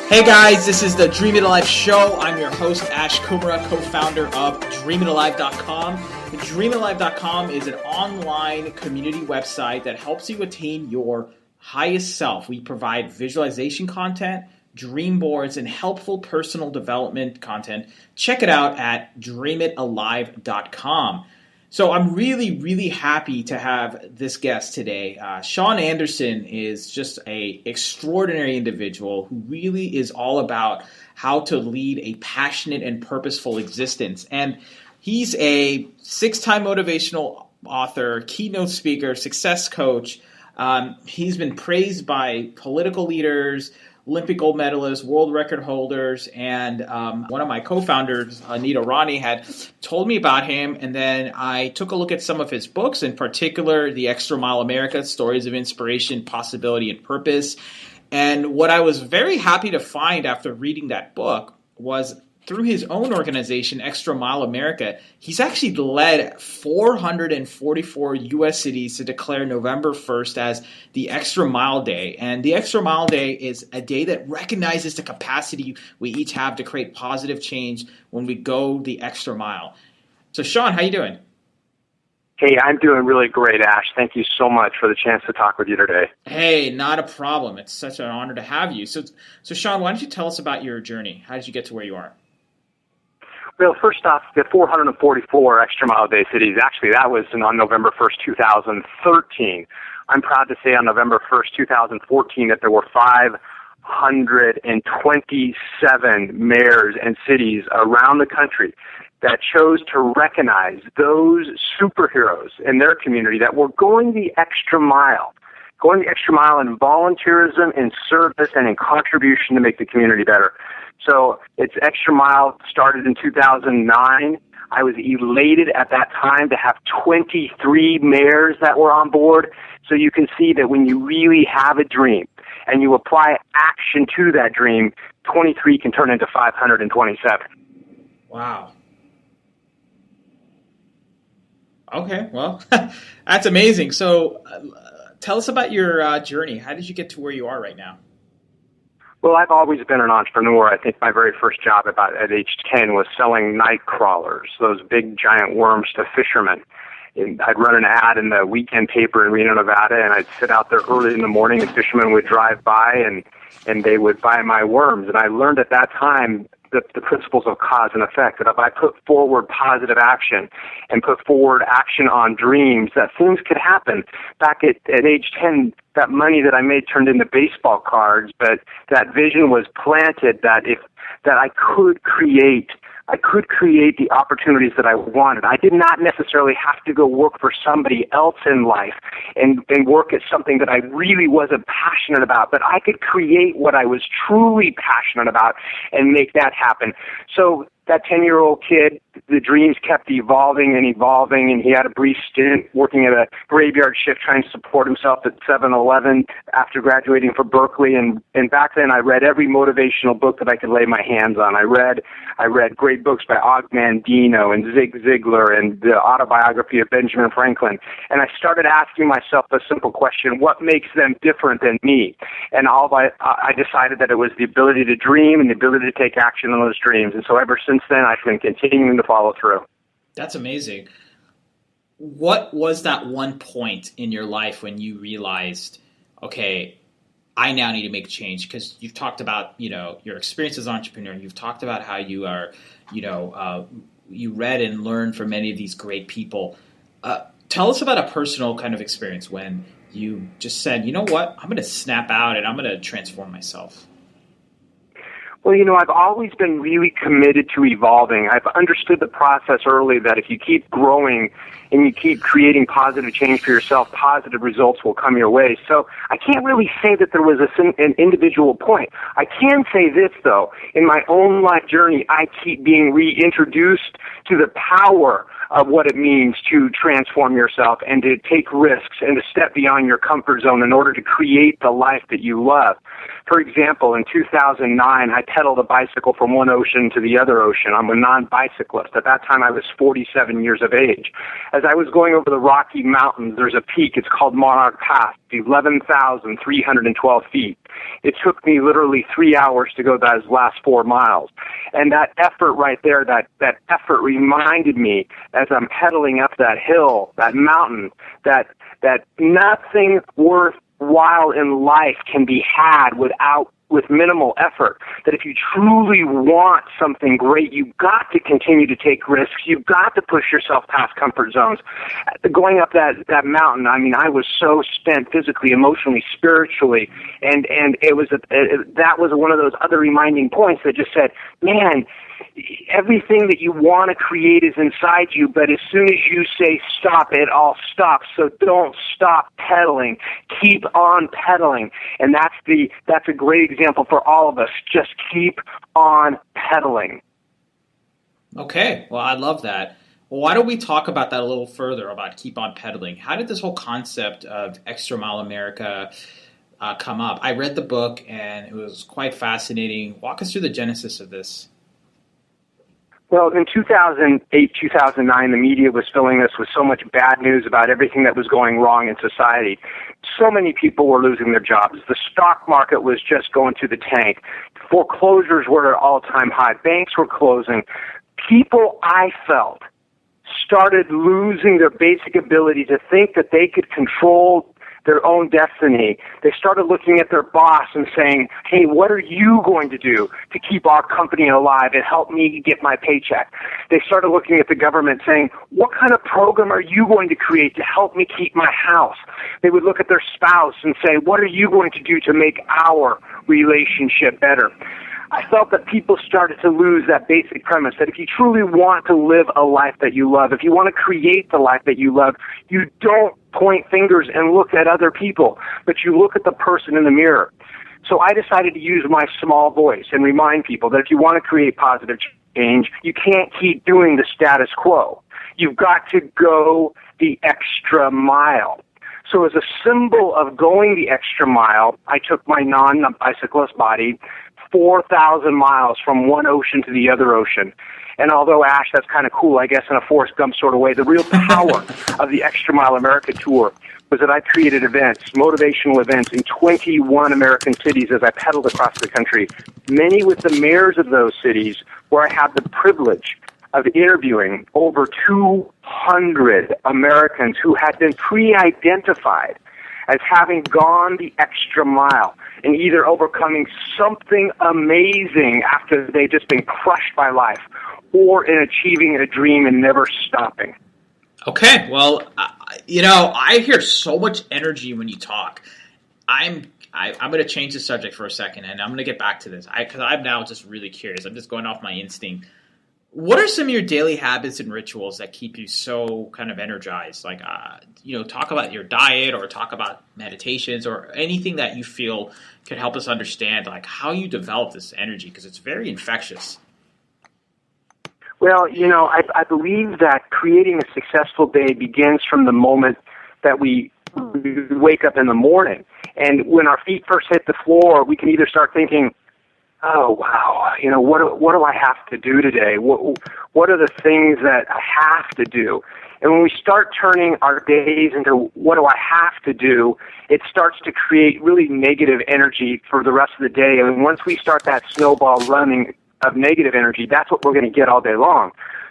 Hey guys, this is the DreamItAlive show. I'm your host, Ash Kumara, co-founder of DreamItAlive.com. DreamItAlive.com is an online community website that helps you attain your highest self. We provide visualization content, dream boards, and helpful personal development content. Check it out at DreamItAlive.com. So I'm really happy to have this guest today. Shawn Anderson is just an extraordinary individual who really is all about how to lead a passionate and purposeful existence. And he's a 6-time motivational author, keynote speaker, success coach. He's been praised by political leaders, Olympic gold medalists, world record holders, and one of my co-founders, Anita Rani, had told me about him, and then I took a look at some of his books, in particular, The Extra Mile America, Stories of Inspiration, Possibility, and Purpose. And what I was very happy to find after reading that book was through his own organization, Extra Mile America, he's actually led 444 U.S. cities to declare November 1st as the Extra Mile Day. And the Extra Mile Day is a day that recognizes the capacity we each have to create positive change when we go the extra mile. So, Shawn, how you doing? Hey, I'm doing really great, Ash. Thank you so much for the chance to talk with you today. Hey, not a problem. It's such an honor to have you. So Shawn, why don't you tell us about your journey? How did you get to where you are? Well, first off, the 444 Extra Mile Day cities, actually, that was on November 1st, 2013. I'm proud to say on November 1st, 2014, that there were 527 mayors and cities around the country that chose to recognize those superheroes in their community that were going the extra mile in volunteerism, in service, and in contribution to make the community better. So it's Extra Mile started in 2009. I was elated at that time to have 23 mayors that were on board. So you can see that when you really have a dream and you apply action to that dream, 23 can turn into 527. Wow. Okay, well, that's amazing. So tell us about your journey. How did you get to where you are right now? Well, I've always been an entrepreneur. I think my very first job at age 10 was selling night crawlers, those big giant worms to fishermen. And I'd run an ad in the weekend paper in Reno, Nevada, and I'd sit out there early in the morning, and fishermen would drive by, and they would buy my worms. And I learned at that time the principles of cause and effect, that if I put forward positive action and put forward action on dreams, that things could happen. Back at age 10, that money that I made turned into baseball cards, but that vision was planted that I could create the opportunities that I wanted. I did not necessarily have to go work for somebody else in life and work at something that I really wasn't passionate about, but I could create what I was truly passionate about and make that happen. So that 10-year-old kid, the dreams kept evolving, and he had a brief stint working at a graveyard shift trying to support himself at 7-Eleven after graduating from Berkeley. And back then I read every motivational book that I could lay my hands on. I read great books by Og Mandino and Zig Ziglar and the autobiography of Benjamin Franklin. And I started asking myself a simple question: what makes them different than me? And I decided that it was the ability to dream and the ability to take action on those dreams. And so ever since then, I've been continuing to follow through. That's amazing. What was that one point in your life when you realized, okay, I now need to make a change? Because you've talked about, your experience as an entrepreneur. You've talked about how you are, you read and learned from many of these great people. Tell us about a personal kind of experience when you just said, you know what, I'm going to snap out and I'm going to transform myself. Well, I've always been really committed to evolving. I've understood the process early that if you keep growing and you keep creating positive change for yourself, positive results will come your way. So I can't really say that there was an individual point. I can say this, though. In my own life journey, I keep being reintroduced to the power of what it means to transform yourself and to take risks and to step beyond your comfort zone in order to create the life that you love. For example, in 2009, I pedaled a bicycle from one ocean to the other ocean. I'm a non-bicyclist. At that time, I was 47 years of age. As I was going over the Rocky Mountains, there's a peak. It's called Monarch Pass, 11,312 feet. It took me literally 3 hours to go those last 4 miles. And that effort right there, that effort reminded me as I'm pedaling up that hill, that mountain, that nothing worthwhile in life can be had with minimal effort. That if you truly want something great, you've got to continue to take risks. You've got to push yourself past comfort zones. Going up that mountain, I mean, I was so spent physically, emotionally, spiritually, and it was that was one of those other reminding points that just said, man, everything that you want to create is inside you, but as soon as you say stop, it all stops. So don't stop pedaling. Keep on pedaling. And that's a great example for all of us. Just keep on pedaling. Okay, well, I love that. Well, why don't we talk about that a little further, about keep on pedaling? How did this whole concept of Extra Mile America come up? I read the book, and it was quite fascinating. Walk us through the genesis of this. Well, in 2008, 2009, the media was filling us with so much bad news about everything that was going wrong in society. So many people were losing their jobs. The stock market was just going to the tank. Foreclosures were at all-time high. Banks were closing. People, I felt, started losing their basic ability to think that they could control their own destiny. They started looking at their boss and saying, hey, what are you going to do to keep our company alive and help me get my paycheck? They started looking at the government saying, what kind of program are you going to create to help me keep my house? They would look at their spouse and say, what are you going to do to make our relationship better? I felt that people started to lose that basic premise that if you truly want to live a life that you love, if you want to create the life that you love, you don't point fingers and look at other people, but you look at the person in the mirror. So I decided to use my small voice and remind people that if you want to create positive change, you can't keep doing the status quo. You've got to go the extra mile. So as a symbol of going the extra mile, I took my non-bicyclist body 4,000 miles from one ocean to the other ocean. And although, Ash, that's kind of cool, I guess, in a Forrest Gump sort of way, the real power of the Extra Mile America Tour was that I created events, motivational events in 21 American cities as I pedaled across the country, many with the mayors of those cities, where I had the privilege of interviewing over 200 Americans who had been pre-identified as having gone the extra mile and either overcoming something amazing after they've just been crushed by life or in achieving a dream and never stopping. Okay, well, I hear so much energy when you talk. I'm going to change the subject for a second, and I'm going to get back to this because I'm now just really curious. I'm just going off my instinct. What are some of your daily habits and rituals that keep you so kind of energized? Like, talk about your diet or talk about meditations or anything that you feel could help us understand, like, how you develop this energy, because it's very infectious. Well, I believe that creating a successful day begins from the moment that we wake up in the morning. And when our feet first hit the floor, we can either start thinking, oh, wow, what do I have to do today? What are the things that I have to do? And when we start turning our days into what do I have to do, it starts to create really negative energy for the rest of the day. And once we start that snowball running of negative energy, that's what we're going to get all day long.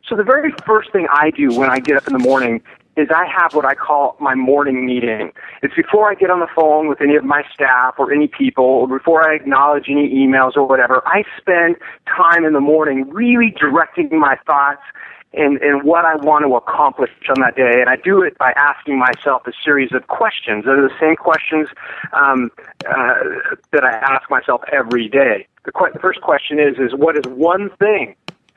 So the very first thing I do when I get up in the morning is I have what I call my morning meeting. It's before I get on the phone with any of my staff or any people, or before I acknowledge any emails or whatever. I spend time in the morning really directing my thoughts and what I want to accomplish on that day. And I do it by asking myself a series of questions. They're the same questions that I ask myself every day. The first question is what is one thing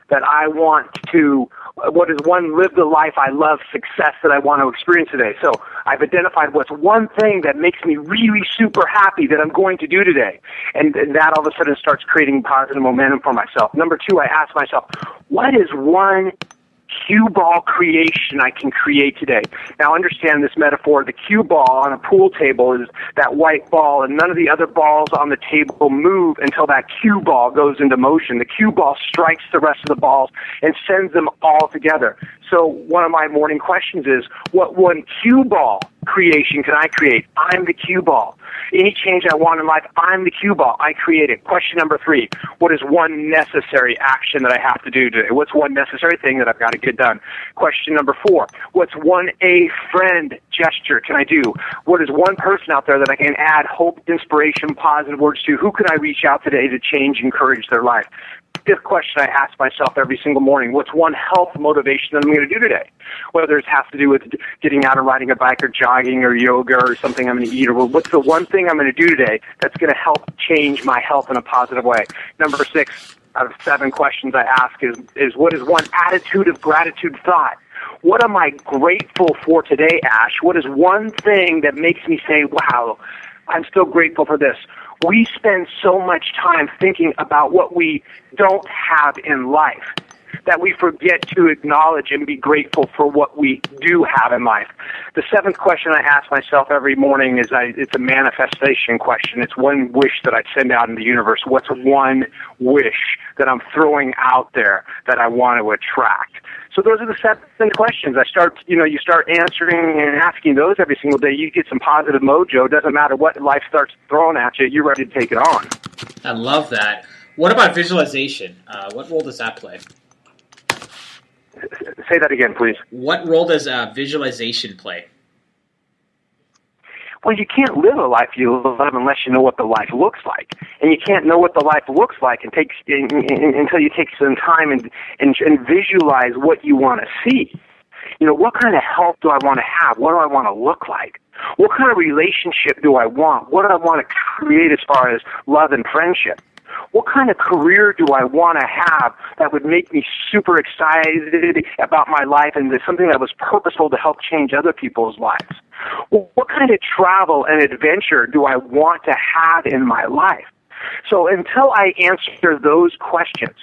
that I want to, what is one live the life I love success that I want to experience today? So I've identified what's one thing that makes me really super happy that I'm going to do today. And that all of a sudden starts creating positive momentum for myself. Number two, I ask myself, what is one cue ball creation I can create today. Now understand this metaphor. The cue ball on a pool table is that white ball, and none of the other balls on the table move until that cue ball goes into motion. The cue ball strikes the rest of the balls and sends them all together. So one of my morning questions is, what one cue ball creation can I create? I'm the cue ball. Any change I want in life, I'm the cue ball. I create it. Question number 3, what is one necessary action that I have to do today? What's one necessary thing that I've got to get done? Question number 4, what's one a friend gesture can I do? What is one person out there that I can add hope, inspiration, positive words to? Who can I reach out today to change, encourage their life? 5th question I ask myself every single morning, what's one health motivation that I'm going to do today? Whether it has to do with getting out and riding a bike or jogging or yoga or something I'm going to eat, or what's the one thing I'm going to do today that's going to help change my health in a positive way? Number 6 out of 7 questions I ask is what is one attitude of gratitude thought? What am I grateful for today, Ash? What is one thing that makes me say, wow, I'm still grateful for this? We spend so much time thinking about what we don't have in life that we forget to acknowledge and be grateful for what we do have in life. The 7th question I ask myself every morning is it's a manifestation question. It's one wish that I send out in the universe. What's one wish that I'm throwing out there that I want to attract? So those are the 7 questions. You start answering and asking those every single day. You get some positive mojo. It doesn't matter what life starts throwing at you. You're ready to take it on. I love that. What about visualization? What role does that play? Say that again, please. What role does visualization play? Well, you can't live a life you love unless you know what the life looks like. And you can't know what the life looks like until you take some time and visualize what you want to see. You know, what kind of health do I want to have? What do I want to look like? What kind of relationship do I want? What do I want to create as far as love and friendship? What kind of career do I want to have that would make me super excited about my life and something that was purposeful to help change other people's lives? What kind of travel and adventure do I want to have in my life? So until I answer those questions,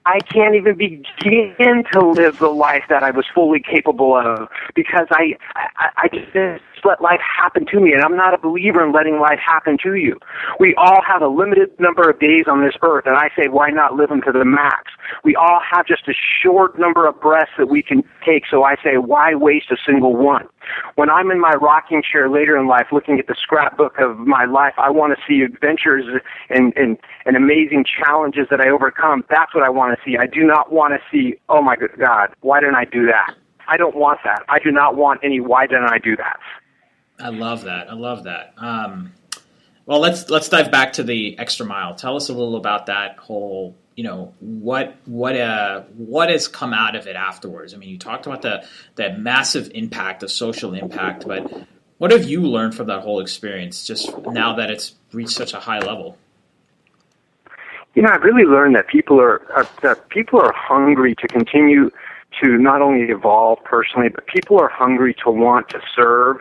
I can't even begin to live the life that I was fully capable of because I just let life happen to me, and I'm not a believer in letting life happen to you. We all have a limited number of days on this earth, and I say, why not live them to the max? We all have just a short number of breaths that we can take, so I say, why waste a single one? When I'm in my rocking chair later in life looking at the scrapbook of my life, I want to see adventures and amazing challenges that I overcome. That's what I want to see. I do not want to see, oh my God, why didn't I do that? I don't want that. I do not want any why didn't I do that. I love that. Well, let's dive back to the extra mile. Tell us a little about that whole, what has come out of it afterwards. I mean, you talked about that massive impact, the social impact, but what have you learned from that whole experience just now that it's reached such a high level? I've really learned that people are hungry to continue to not only evolve personally, but people are hungry to want to serve.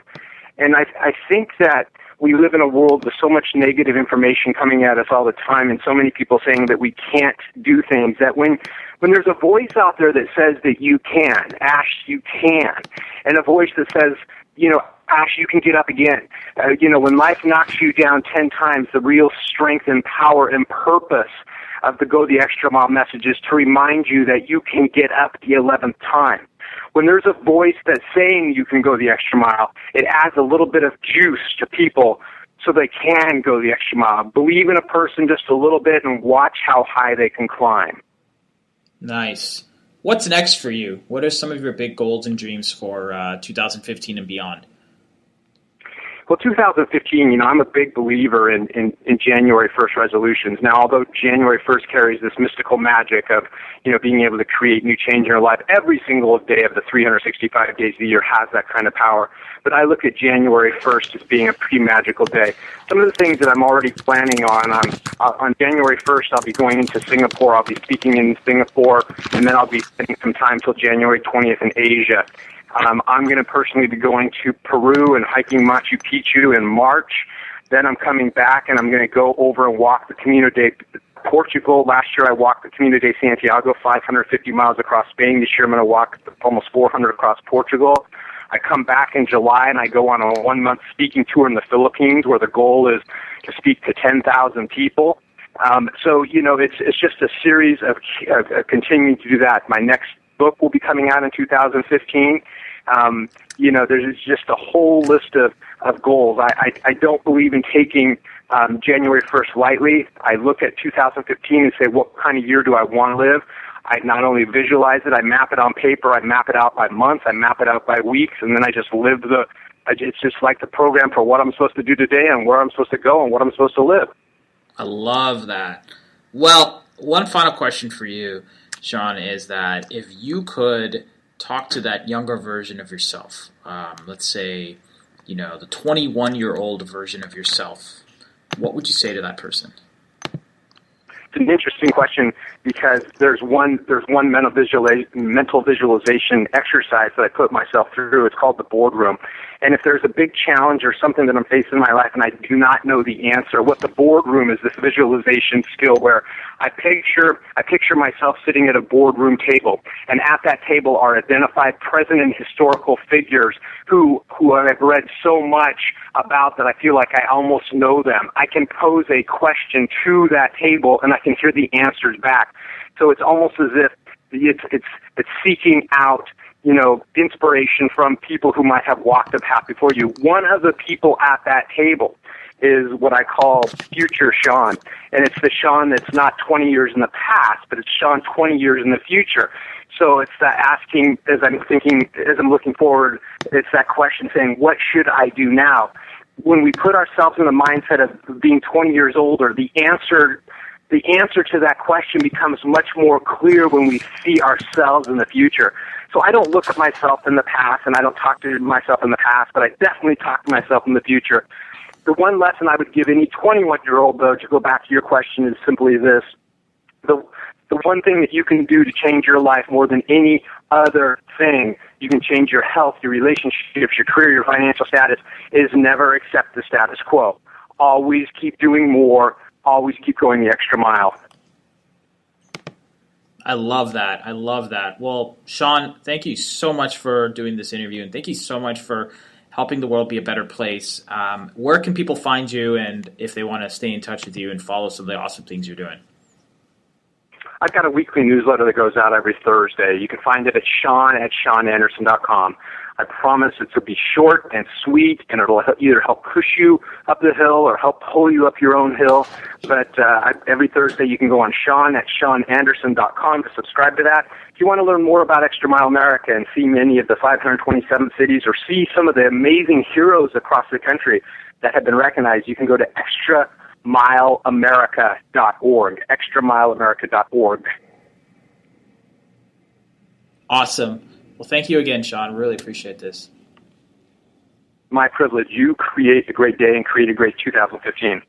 And I think that we live in a world with so much negative information coming at us all the time, and so many people saying that we can't do things, that when there's a voice out there that says that you can, Ash, you can, and a voice that says, Ash, you can get up again. When life knocks you down 10 times, the real strength and power and purpose of the Go the Extra Mile message is to remind you that you can get up the 11th time. When there's a voice that's saying you can go the extra mile, it adds a little bit of juice to people so they can go the extra mile. Believe in a person just a little bit and watch how high they can climb. Nice. What's next for you? What are some of your big goals and dreams for 2015 and beyond? Well, 2015, I'm a big believer in January 1st resolutions. Now, although January 1st carries this mystical magic of, being able to create new change in your life, every single day of the 365 days of the year has that kind of power. But I look at January 1st as being a pretty magical day. Some of the things that I'm already planning on January 1st, I'll be going into Singapore. I'll be speaking in Singapore, and then I'll be spending some time till January 20th in Asia. I'm going to personally be going to Peru and hiking Machu Picchu in March. Then I'm coming back and I'm going to go over and walk the Camino de Portugal. Last year I walked the Camino de Santiago, 550 miles across Spain. This year I'm going to walk almost 400 across Portugal. I come back in July and I go on a 1-month speaking tour in the Philippines where the goal is to speak to 10,000 people. So, it's just a series of continuing to do that. My next book will be coming out in 2015. There's just a whole list of goals. I don't believe in taking January 1st lightly. I look at 2015 and say, what kind of year do I want to live? I not only visualize it, I map it on paper, I map it out by months, I map it out by weeks, and then I just live it's just like the program for what I'm supposed to do today and where I'm supposed to go and what I'm supposed to live. I love that. Well, one final question for you, Shawn, is that if you could talk to that younger version of yourself, let's say, the 21-year-old version of yourself, what would you say to that person? It's an interesting question because there's one mental visualization exercise that I put myself through. It's called the boardroom. And if there's a big challenge or something that I'm facing in my life and I do not know the answer, what the boardroom is, this visualization skill where I picture myself sitting at a boardroom table, and at that table are identified present and historical figures who I've read so much about that I feel like I almost know them. I can pose a question to that table and I can hear the answers back. So it's almost as if it's seeking out, inspiration from people who might have walked the path before you. One of the people at that table is what I call future Shawn. And it's the Shawn that's not 20 years in the past, but it's Shawn 20 years in the future. So it's that asking, as I'm looking forward, it's that question saying, what should I do now? When we put ourselves in the mindset of being 20 years older, the answer to that question becomes much more clear when we see ourselves in the future. So I don't look at myself in the past, and I don't talk to myself in the past, but I definitely talk to myself in the future. The one lesson I would give any 21-year-old, though, to go back to your question, is simply this. The one thing that you can do to change your life more than any other thing, you can change your health, your relationships, your career, your financial status, is never accept the status quo. Always keep doing more. Always keep going the extra mile. I love that. Well, Shawn, thank you so much for doing this interview, and thank you so much for helping the world be a better place. Where can people find you, and if they want to stay in touch with you and follow some of the awesome things you're doing? I've got a weekly newsletter that goes out every Thursday. You can find it at Shawn@ShawnAnderson.com. I promise it to be short and sweet, and it'll either help push you up the hill or help pull you up your own hill. But every Thursday you can go on Shawn@ShawnAnderson.com to subscribe to that. If you want to learn more about Extra Mile America and see many of the 527 cities or see some of the amazing heroes across the country that have been recognized, you can go to extramileamerica.org, extramileamerica.org. Awesome. Well, thank you again, Shawn. Really appreciate this. My privilege. You create a great day and create a great 2015.